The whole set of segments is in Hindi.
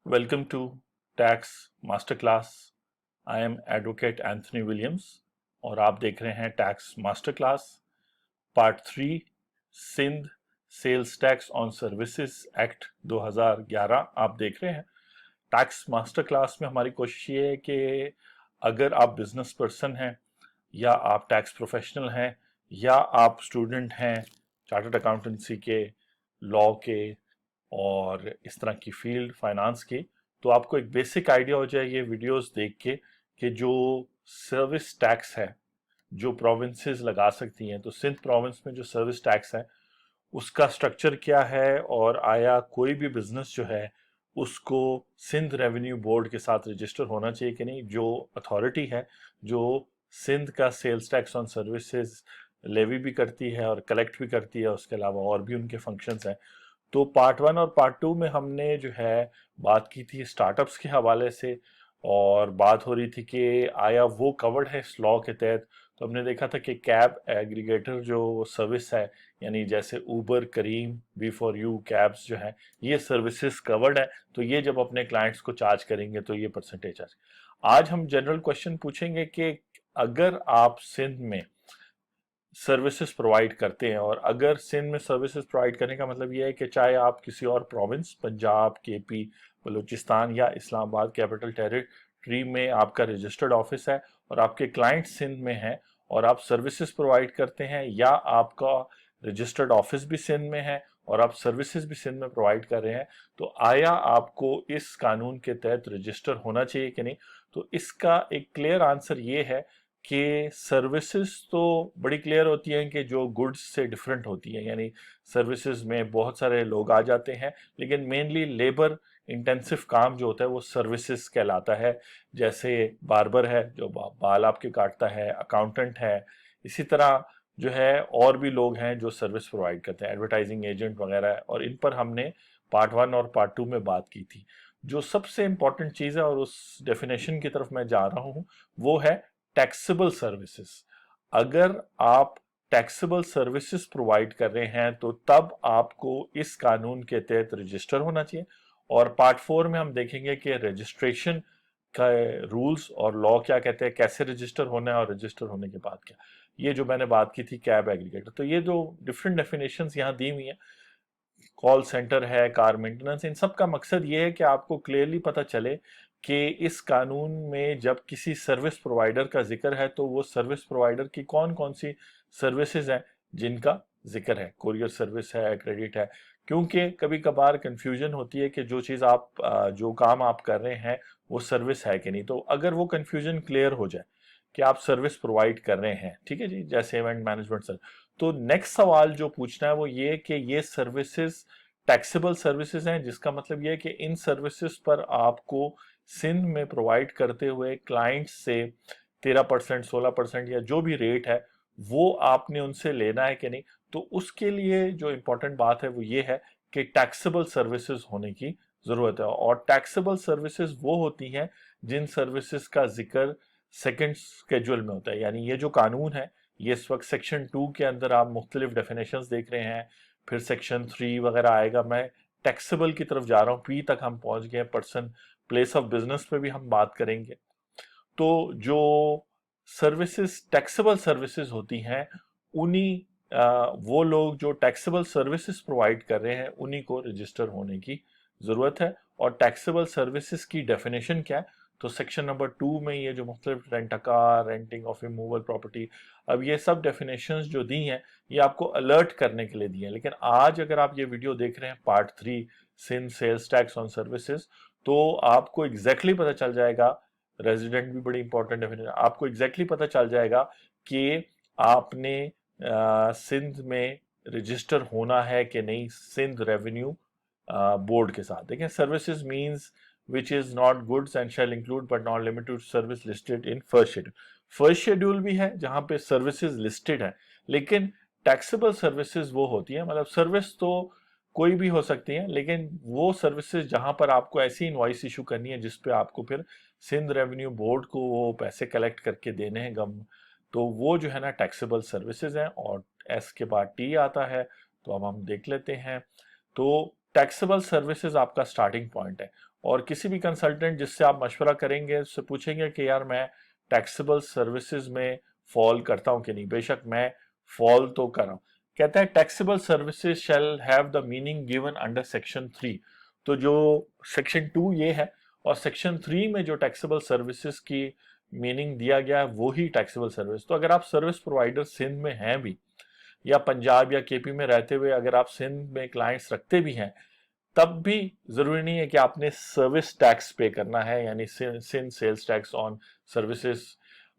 Welcome to tax master class. I am advocate Anthony Williams और आप देख रहे हैं tax master class part 3 Sindh sales tax on services act 2011 आप देख रहे हैं। टैक्स मास्टर क्लास में हमारी कोशिश ये है कि अगर आप बिजनेस पर्सन हैं या आप टैक्स प्रोफेशनल हैं या आप स्टूडेंट हैं चार्टर्ड अकाउंटेंसी के, लॉ के और इस तरह की फील्ड फाइनेंस की, तो आपको एक बेसिक आइडिया हो जाए ये वीडियोस देख के कि जो सर्विस टैक्स है जो प्रोविंसेस लगा सकती हैं। तो सिंध प्रोविंस में जो सर्विस टैक्स है उसका स्ट्रक्चर क्या है और आया कोई भी बिजनेस जो है उसको सिंध रेवेन्यू बोर्ड के साथ रजिस्टर होना चाहिए कि नहीं। जो अथॉरिटी है जो सिंध का sales tax on services levy भी करती है और कलेक्ट भी करती है, उसके अलावा और भी उनके फंक्शंस हैं। तो पार्ट 1 और पार्ट 2 में हमने जो है बात की थी स्टार्टअप्स के हवाले से और बात हो रही थी कि आया वो कवर्ड है इस लॉ के तहत। तो हमने देखा था कि कैब एग्रीगेटर जो सर्विस है, यानी जैसे Uber, Careem, B for you, cabs जो है ये सर्विसेज कवर्ड है। तो ये जब अपने क्लाइंट्स को चार्ज करेंगे तो ये परसेंटेज चार्ज। आज हम जनरल क्वेश्चन पूछेंगे कि अगर आप सिंध में सर्विसेज प्रोवाइड करते हैं, और अगर सिंध में सर्विसेज प्रोवाइड करने का मतलब ये है कि चाहे आप किसी और प्रोविंस, पंजाब, केपी, बलूचिस्तान या इस्लामाबाद कैपिटल टेरिटरी में आपका रजिस्टर्ड ऑफिस है और आपके क्लाइंट सिंध में हैं और आप सर्विसेज प्रोवाइड करते हैं, या आपका रजिस्टर्ड ऑफिस भी सिंध में है और आप सर्विसेज भी सिंध में प्रोवाइड कर रहे हैं, तो आया आपको इस कानून के तहत रजिस्टर होना चाहिए कि नहीं। तो इसका एक क्लियर आंसर ये है कि सर्विसेज तो बड़ी क्लियर होती हैं कि जो गुड्स से डिफरेंट होती हैं, यानी सर्विसेज में बहुत सारे लोग आ जाते हैं लेकिन मेनली लेबर इंटेंसिव काम जो होता है वो सर्विसेज कहलाता है। जैसे बार्बर है जो बाल आपके काटता है, अकाउंटेंट है, इसी तरह जो है और भी लोग हैं जो सर्विस प्रोवाइड करते हैं, एडवर्टाइजिंग एजेंट वगैरह, और इन पर हमने पार्ट 1 और पार्ट 2 में बात की थी। जो सबसे इंपॉर्टेंट चीज़ है और उस डेफिनेशन की तरफ मैं जा रहा हूँ वो है टैक्सेबल सर्विसेज। अगर आप टैक्सेबल सर्विसेज प्रोवाइड कर रहे हैं तो तब आपको इस कानून के तहत रजिस्टर होना चाहिए। और पार्ट 4 में हम देखेंगे कि रजिस्ट्रेशन का रूल्स और लॉ क्या कहते हैं, कैसे रजिस्टर होना है और रजिस्टर होने के बाद क्या। ये जो मैंने बात की थी कैब एग्रीगेटर, तो ये जो डिफरेंट डेफिनेशंस यहाँ दी हुई हैं, कॉल सेंटर है, कार मेंटेनेंस, इन सब का मकसद ये है कि आपको क्लियरली पता चले कि इस कानून में जब किसी सर्विस प्रोवाइडर का जिक्र है तो वो सर्विस प्रोवाइडर की कौन कौन सी सर्विसेज हैं जिनका जिक्र है। कोरियर सर्विस है, क्रेडिट है, क्योंकि कभी कभार कंफ्यूजन होती है कि जो चीज़ आप जो काम आप कर रहे हैं वो सर्विस है कि नहीं। तो अगर वो कंफ्यूजन क्लियर हो जाए कि आप सर्विस प्रोवाइड कर रहे हैं, ठीक है जी, जैसे इवेंट मैनेजमेंट सर्विस, तो नेक्स्ट सवाल जो पूछना है वो ये कि ये सर्विसेज टैक्सेबल सर्विसेज हैं, जिसका मतलब ये है कि इन सर्विसेज पर आपको सिंध में प्रोवाइड करते हुए क्लाइंट से 13%, 16% या जो भी रेट है वो आपने उनसे लेना है कि नहीं। तो उसके लिए जो इंपॉर्टेंट बात है वो ये है कि टैक्सेबल सर्विसेज होने की जरूरत है। और टैक्सेबल सर्विसेज वो होती हैं जिन सर्विसेज का जिक्र सेकंड स्केड्यूल में होता है। यानी ये जो कानून है ये इस वक्त सेक्शन 2 के अंदर आप मुख्तलिफ डेफिनेशंस देख रहे हैं, फिर सेक्शन 3 वगैरह आएगा। मैं टैक्सेबल की तरफ जा रहा हूँ, पी तक हम पहुंच गए, पर्सन प्लेस ऑफ बिजनेस पे भी हम बात करेंगे। तो जो सर्विसेज टैक्सेबल सर्विसेज होती हैं उन्हीं वो लोग जो टैक्सेबल सर्विसेज प्रोवाइड कर रहे हैं उन्हीं को रजिस्टर होने की जरूरत है। और टैक्सेबल सर्विसेज की डेफिनेशन क्या है, तो सेक्शन नंबर 2 में ये जो मुख्तलिफ rent a car, renting of immovable property, अब ये सब डेफिनेशंस जो दी हैं ये आपको अलर्ट करने के लिए दी हैं। लेकिन आज अगर आप ये वीडियो देख रहे हैं part 3 Sindh sales tax on services, तो आपको एग्जैक्टली पता चल जाएगा, रेजिडेंट भी बड़ी इंपॉर्टेंट डेफिनेशन, आपको एग्जैक्टली पता चल जाएगा कि आपने सिंध में रजिस्टर होना है कि नहीं सिंध रेवेन्यू बोर्ड के साथ। देखें, services means which is not goods and shall include but not limited to service listed in first schedule। First schedule भी है जहां पे सर्विसेज लिस्टेड है, लेकिन टैक्सेबल सर्विसेज वो होती है, मतलब सर्विस तो कोई भी हो सकती है लेकिन वो सर्विसेज जहां पर आपको ऐसी इनवॉइस इशू करनी है जिस पे आपको फिर सिंध रेवेन्यू बोर्ड को वो पैसे कलेक्ट करके देने हैं गम, तो वो जो है ना टैक्सेबल सर्विसेज हैं। और एस के बाद टी आता है, तो अब हम देख लेते हैं। तो टैक्सेबल सर्विसेज आपका स्टार्टिंग पॉइंट है और किसी भी कंसल्टेंट जिससे आप मशवरा करेंगे उससे पूछेंगे कि यार मैं टैक्सेबल सर्विसेज में फॉल करता हूं कि नहीं। बेशक मैं फॉल तो कर रहा हूं। कहता है taxable services shall have the meaning given under section 3। तो जो सेक्शन 2 ये है, और सेक्शन 3 में जो टैक्सेबल सर्विसेज की मीनिंग दिया गया है वो ही टैक्सेबल सर्विस। तो अगर आप सर्विस प्रोवाइडर सिंध में हैं भी, या पंजाब या केपी में रहते हुए अगर आप सिंध में क्लाइंट्स रखते भी हैं, तब भी जरूरी नहीं है कि आपने सर्विस टैक्स पे करना है, यानी Sindh sales tax on services,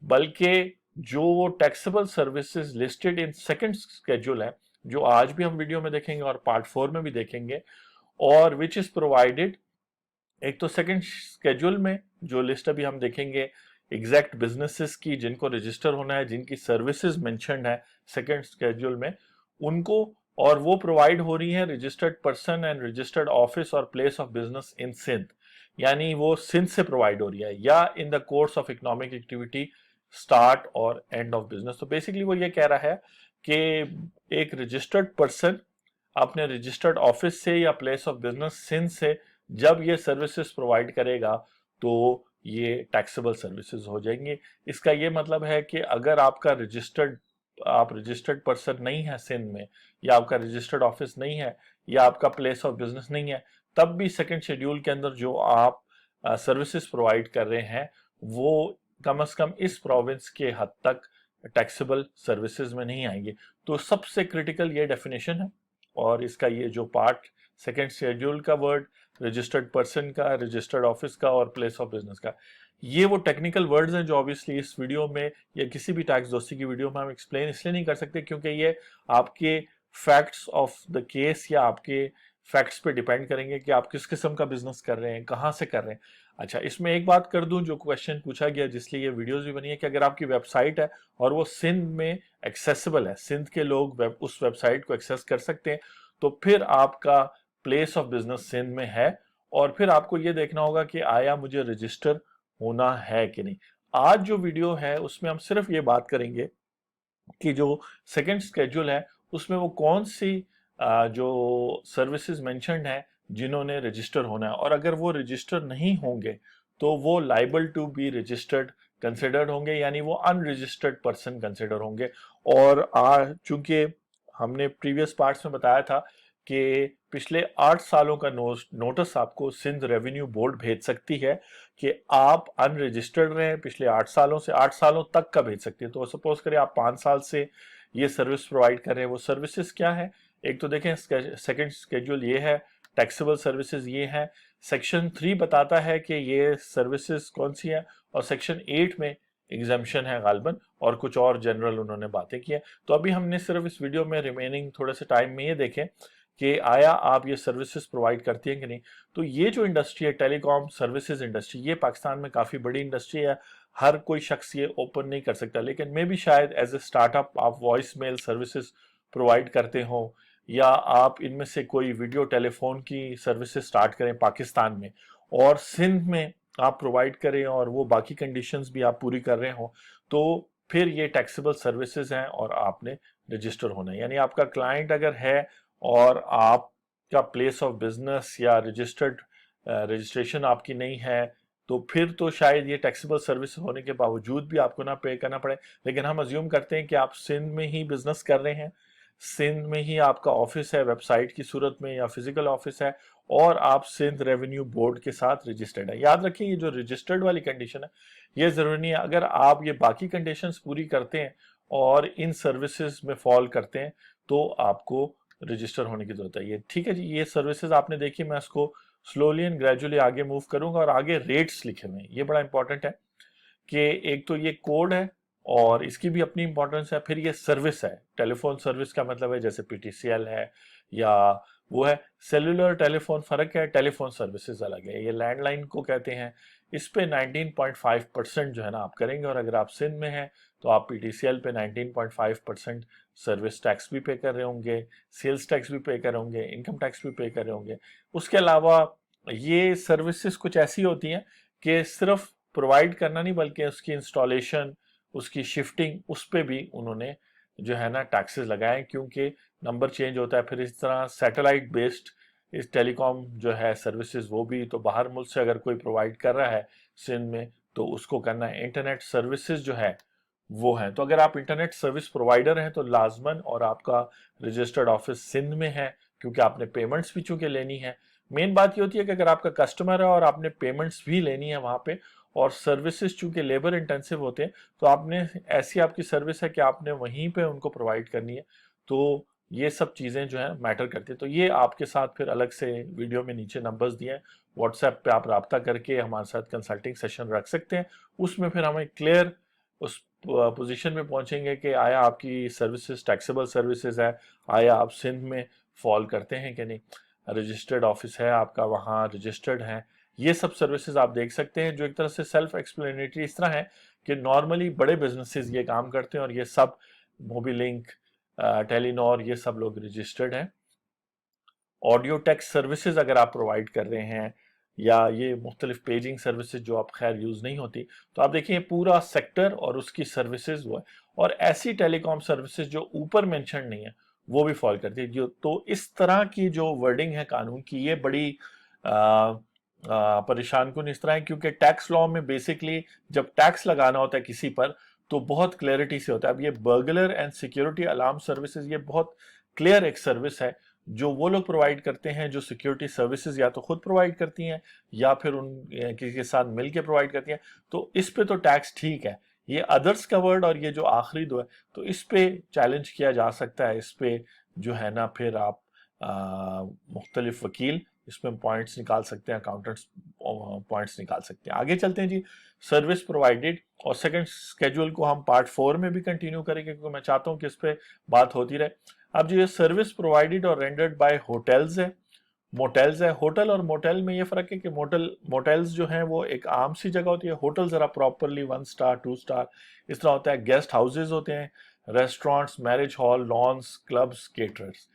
बल्कि जो taxable services listed in second schedule है, जो आज भी हम वीडियो में देखेंगे और पार्ट 4 में भी देखेंगे, और विच इज प्रोवाइडेड, एक तो सेकंड स्केड्यूल में जो लिस्ट अभी हम देखेंगे एग्जैक्ट बिजनेसेस की जिनको रजिस्टर होना है, जिनकी सर्विसेज मेंशन्ड है सेकंड स्केड्यूल में, उनको, और वो प्रोवाइड हो रही है registered person and registered office और place of business in Sindh, यानी वो सिंध से प्रोवाइड हो रही है, या in the course of economic activity start और एंड ऑफ बिजनेस। तो बेसिकली वो ये कह रहा है कि एक रजिस्टर्ड पर्सन अपने रजिस्टर्ड ऑफिस से या प्लेस ऑफ बिजनेस सिंध से जब ये सर्विसेज प्रोवाइड करेगा तो ये टैक्सेबल सर्विसेज हो जाएंगे। इसका ये मतलब है कि अगर आपका आप रजिस्टर्ड पर्सन नहीं है सिंध में, या आपका रजिस्टर्ड ऑफिस नहीं है, या आपका प्लेस ऑफ बिजनेस नहीं है, तब भी सेकंड शेड्यूल के अंदर जो आप सर्विसेज प्रोवाइड कर रहे हैं वो कम से कम इस प्रोविंस के हद तक टैक्सेबल सर्विसेज में नहीं आएंगे। तो सबसे क्रिटिकल ये डेफिनेशन है, और इसका ये जो पार्ट सेकंड शेड्यूल का वर्ड, रजिस्टर्ड पर्सन का, रजिस्टर्ड ऑफिस का और प्लेस ऑफ बिजनेस का, ये वो टेक्निकल वर्ड्स हैं जो ऑब्वियसली इस वीडियो में या किसी भी टैक्स दोस्ती की वीडियो में हम एक्सप्लेन इसलिए नहीं कर सकते क्योंकि ये आपके फैक्ट्स ऑफ द केस या आपके फैक्ट्स पे डिपेंड करेंगे कि आप किस किस्म का बिजनेस कर रहे हैं, कहाँ से कर रहे हैं। अच्छा, इसमें एक बात कर दूं, जो क्वेश्चन पूछा गया जिसलिए ये वीडियोस भी बनी है, कि अगर आपकी वेबसाइट है और वो सिंध में एक्सेसिबल है, सिंध के लोग उस वेबसाइट को एक्सेस कर सकते हैं, तो फिर आपका प्लेस ऑफ बिजनेस सिंध में है, और फिर आपको ये देखना होगा कि आया मुझे रजिस्टर होना है कि नहीं। आज जो वीडियो है उसमें हम सिर्फ ये बात करेंगे कि जो सेकंड स्केड्यूल है उसमें वो कौन सी जो सर्विसेज मेंशन्ड है जिन्होंने रजिस्टर होना है, और अगर वो रजिस्टर नहीं होंगे तो वो liable to be registered considered होंगे, यानी वो अनरजिस्टर्ड पर्सन कंसिडर होंगे। और चूंकि हमने प्रीवियस पार्ट्स में बताया था कि पिछले 8 सालों का नोटिस आपको सिंध रेवेन्यू बोर्ड भेज सकती है कि आप अनरजिस्टर्ड रहे पिछले 8 सालों से, 8 सालों तक का भेज सकती है। तो सपोज करें आप 5 साल से ये सर्विस प्रोवाइड कर रहे हैं, वो सर्विसेज क्या है, एक तो देखें सेकंड स्केड्यूल ये है, टैक्सेबल सर्विसेज ये है, सेक्शन 3 बताता है कि ये सर्विसेज कौन सी है, और सेक्शन 8 में एग्जाम्शन है गालबन, और कुछ और जनरल उन्होंने बातें की है। तो अभी हमने सिर्फ इस वीडियो में रिमेनिंग थोड़े से टाइम में ये देखें कि आया आप ये सर्विसेज प्रोवाइड करती हैं कि नहीं। तो ये जो इंडस्ट्री है टेलीकॉम सर्विसेज इंडस्ट्री, ये पाकिस्तान में काफ़ी बड़ी इंडस्ट्री है, हर कोई शख्स ये ओपन नहीं कर सकता, लेकिन मे भी शायद एज ए स्टार्टअप आप वॉइस मेल सर्विसेज प्रोवाइड करते हो, या आप इनमें से कोई वीडियो टेलीफोन की सर्विसेज स्टार्ट करें पाकिस्तान में और सिंध में आप प्रोवाइड करें, और वो बाकी कंडीशंस भी आप पूरी कर रहे हो, तो फिर ये टैक्सेबल सर्विसेज हैं और आपने रजिस्टर होना है। यानी आपका क्लाइंट अगर है और आपका प्लेस ऑफ बिजनेस या रजिस्ट्रेशन आपकी नहीं है, तो फिर तो शायद ये टैक्सेबल सर्विस होने के बावजूद भी आपको ना पे करना पड़े। लेकिन हम अज्यूम करते हैं कि आप सिंध में ही बिजनेस कर रहे हैं, सिंध में ही आपका ऑफिस है वेबसाइट की सूरत में या फिजिकल ऑफिस है, और आप सिंध रेवेन्यू बोर्ड के साथ रजिस्टर्ड है। याद रखिए ये जो रजिस्टर्ड वाली कंडीशन है ये जरूरी नहीं है, अगर आप ये बाकी कंडीशंस पूरी करते हैं और इन सर्विसेज में फॉल करते हैं तो आपको रजिस्टर होने की जरूरत है। ये ठीक है जी, ये सर्विसेज आपने देखी, मैं इसको स्लोली एंड ग्रेजुअली आगे मूव करूंगा, और आगे रेट्स लिखे हुए हैं, ये बड़ा इंपॉर्टेंट है कि एक तो ये कोड है और इसकी भी अपनी इंपॉर्टेंस है, फिर ये सर्विस है। टेलीफोन सर्विस का मतलब है जैसे पीटीसीएल है या वो है, सेलुलर टेलीफोन फर्क है, टेलीफोन सर्विसेज अलग है। ये लैंडलाइन को कहते हैं, इस पे 19.5% जो है ना आप करेंगे, और अगर आप सिंध में हैं तो आप पीटीसीएल पे 19.5% सर्विस टैक्स भी पे कर रहे होंगे, सेल्स टैक्स भी पे कर रहे होंगे, इनकम टैक्स भी पे कर रहे होंगे। उसके अलावा ये सर्विसेज कुछ ऐसी होती हैं कि सिर्फ प्रोवाइड करना नहीं बल्कि उसकी इंस्टॉलेशन, उसकी शिफ्टिंग, उस पर भी उन्होंने जो है ना टैक्सेस लगाए, क्योंकि नंबर चेंज होता है। फिर इस तरह सैटेलाइट बेस्ड इस टेलीकॉम जो है सर्विसेज वो भी तो बाहर मुल्क से अगर कोई प्रोवाइड कर रहा है सिंध में तो उसको करना है। इंटरनेट सर्विसेज जो है वो है, तो अगर आप इंटरनेट सर्विस प्रोवाइडर हैं तो लाजमन और आपका रजिस्टर्ड ऑफिस सिंध में है, क्योंकि आपने पेमेंट्स भी चूंकि लेनी है। मेन बात ये होती है कि अगर आपका कस्टमर है और आपने पेमेंट्स भी लेनी है वहां पे, और सर्विसेज चूंकि लेबर इंटेंसिव होते हैं, तो आपने ऐसी आपकी सर्विस है कि आपने वहीं पे उनको प्रोवाइड करनी है। तो ये सब चीज़ें जो है मैटर करती है। तो ये आपके साथ फिर अलग से वीडियो में नीचे नंबर्स दिए हैं, व्हाट्सएप पे आप रब्ता करके हमारे साथ कंसल्टिंग सेशन रख सकते हैं। उसमें फिर हमें क्लियर उस पोजीशन में पहुंचेंगे कि आया आपकी सर्विसेज टैक्सेबल सर्विसेज है, आया आप सिंध में फॉल करते हैं कि नहीं, रजिस्टर्ड ऑफिस है आपका वहाँ, रजिस्टर्ड है। ये सब सर्विसेज आप देख सकते हैं जो एक तरह से सेल्फ एक्सप्लेनेटरी इस तरह है कि नॉर्मली बड़े बिजनेसेस ये काम करते हैं, और ये सब मोबीलिंक, टेलीनॉर, ये सब लोग रजिस्टर्ड हैं। ऑडियो टेक्स्ट सर्विसेज अगर आप प्रोवाइड कर रहे हैं, या ये मुख्तलिफ पेजिंग सर्विसेज जो आप खैर यूज़ नहीं होती, तो आप देखिए पूरा सेक्टर और उसकी सर्विसेज वो है। और ऐसी टेलीकॉम सर्विसेज जो ऊपर मेंशन नहीं है वो भी फॉल करती है जो। तो इस तरह की जो वर्डिंग है कानून की, ये बड़ी परेशान कुन इस तरह है, क्योंकि टैक्स लॉ में बेसिकली जब टैक्स लगाना होता है किसी पर तो बहुत क्लैरिटी से होता है। अब ये burglar and security alarm services, ये बहुत क्लियर एक सर्विस है जो वो लोग प्रोवाइड करते हैं जो सिक्योरिटी सर्विसेज या तो खुद प्रोवाइड करती हैं या फिर उन किसी के साथ मिलके प्रोवाइड करती हैं। तो इस पे तो टैक्स ठीक है, ये अदर्स कवर्ड और ये जो आखिरी दो है तो इस पे चैलेंज किया जा सकता है। इस पे जो है ना फिर आप मुख्तलिफ वकील इसमें पॉइंट्स निकाल सकते हैं, अकाउंटेंट्स पॉइंट्स निकाल सकते हैं। आगे चलते हैं जी, सर्विस प्रोवाइडेड, और सेकंड स्केड्यूल को हम पार्ट 4 में भी कंटिन्यू करेंगे क्योंकि मैं चाहता हूं कि इस पे बात होती रहे। अब जो ये सर्विस प्रोवाइडेड और रेंडर्ड बाय होटल्स है, मोटेल्स है। होटल और मोटेल में ये फर्क है कि मोटेल्स जो हैं वो एक आम सी जगह होती है, होटल जरा प्रॉपरली 1 स्टार 2 स्टार इस तरह होता है। गेस्ट हाउसेज होते हैं, restaurants, marriage hall, lawns, clubs, caterers.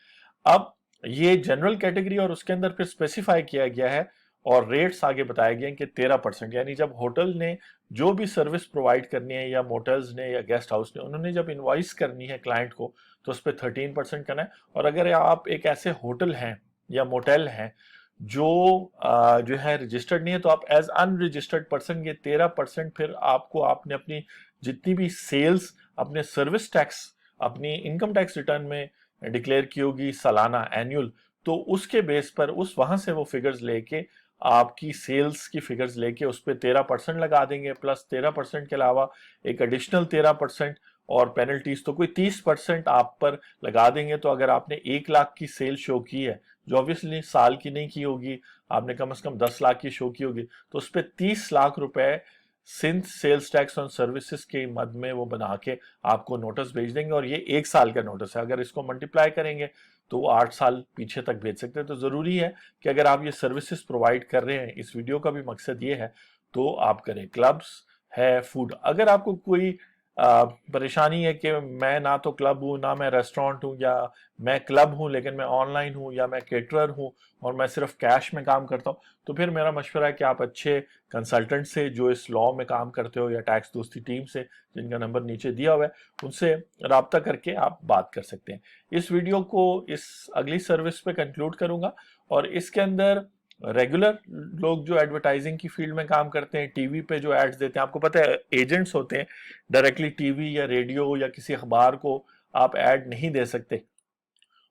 अब ये जनरल कैटेगरी और उसके अंदर फिर स्पेसिफाई किया गया है और रेट्स आगे बताए गए हैं कि 13%, यानी जब होटल ने जो भी सर्विस प्रोवाइड करनी है या मोटल्स ने या गेस्ट हाउस ने, उन्होंने जब इनवॉइस करनी है क्लाइंट को तो उस पर 13% करना है। और अगर आप एक ऐसे होटल हैं या मोटेल हैं जो है रजिस्टर्ड नहीं है, तो आप एज अनरजिस्टर्ड पर्सन ये 13% फिर आपको आपने अपनी जितनी भी सेल्स अपने सर्विस टैक्स अपनी इनकम टैक्स रिटर्न में डिक्लेयर की होगी सालाना एनुअल, तो उसके बेस पर उस वहां से वो फिगर्स लेके आपकी सेल्स की फिगर्स लेके उस पर 13% लगा देंगे, प्लस 13% के अलावा एक एडिशनल 13% और पेनल्टीज, तो कोई 30% आप पर लगा देंगे। तो अगर आपने 1 लाख की सेल शो की है, जो ऑब्वियसली साल की नहीं की होगी, आपने कम से कम 10 लाख की शो की होगी, तो उस पर 30 लाख रुपए Sindh sales tax on services के मद में वो बना के आपको नोटिस भेज देंगे। और ये 1 साल का नोटिस है, अगर इसको मल्टीप्लाई करेंगे तो वो 8 साल पीछे तक भेज सकते हैं। तो जरूरी है कि अगर आप ये सर्विसेज प्रोवाइड कर रहे हैं, इस वीडियो का भी मकसद ये है, तो आप करें। क्लब्स है, फूड, अगर आपको कोई परेशानी है कि मैं ना तो क्लब हूँ ना मैं रेस्टोरेंट हूँ, या मैं क्लब हूँ लेकिन मैं ऑनलाइन हूँ, या मैं केटरर हूँ और मैं सिर्फ कैश में काम करता हूँ, तो फिर मेरा मशवरा है कि आप अच्छे कंसल्टेंट से जो इस लॉ में काम करते हो या टैक्स दोस्ती टीम से, जिनका नंबर नीचे दिया हुआ है, उनसे रब्ता करके आप बात कर सकते हैं। इस वीडियो को इस अगली सर्विस पे कंक्लूड करूंगा, और इसके अंदर रेगुलर लोग जो एडवर्टाइजिंग की फील्ड में काम करते हैं, टीवी पे जो एड्स देते हैं, आपको पता है एजेंट्स होते हैं, डायरेक्टली टीवी या रेडियो या किसी अखबार को आप ऐड नहीं दे सकते।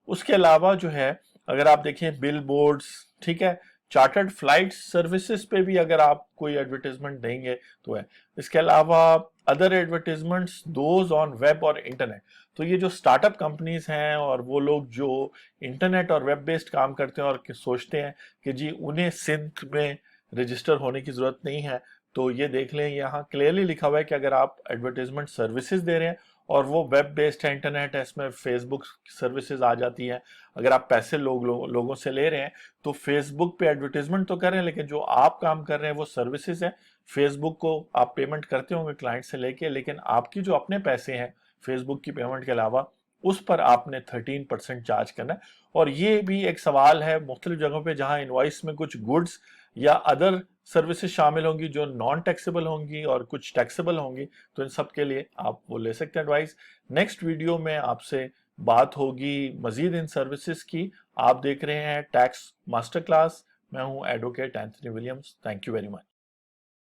उसके अलावा जो है अगर आप देखें बिल बोर्ड्स, ठीक है, चार्टर्ड फ्लाइट सर्विसेज पे भी अगर आप कोई एडवर्टाइजमेंट देंगे तो है। इसके अलावा other advertisements those on web और इंटरनेट। तो ये जो स्टार्टअप कंपनीज हैं और वो लोग जो इंटरनेट और वेब बेस्ड काम करते हैं और सोचते हैं कि जी उन्हें सिंध में रजिस्टर होने की जरूरत नहीं है, तो ये देख लें यहाँ क्लियरली लिखा हुआ है कि अगर आप एडवर्टाइजमेंट सर्विसेज दे रहे हैं और वो वेब बेस्ड है, इंटरनेट है, इसमें फेसबुक सर्विसेज आ जाती है। अगर आप पैसे लोगों से ले रहे हैं तो फेसबुक पे एडवर्टाइजमेंट तो कर रहे हैं, लेकिन जो आप काम कर रहे हैं वो सर्विसेज है। फेसबुक को आप पेमेंट करते होंगे क्लाइंट से लेके, लेकिन आपकी जो अपने पैसे हैं फेसबुक की पेमेंट के अलावा, उस पर आपने 13% चार्ज करना है। और ये भी एक सवाल है मुख्तलिफ जगहों पे जहां इनवॉइस में कुछ गुड्स या अदर सर्विसेज शामिल होंगी जो नॉन टैक्सेबल होंगी और कुछ टैक्सेबल होंगी, तो इन सब के लिए आप वो ले सकते हैं एडवाइस। नेक्स्ट वीडियो में आपसे बात होगी मजीद इन सर्विसेज की। आप देख रहे हैं टैक्स मास्टर क्लास। मैं हूं advocate Anthony Williams. Thank you very much.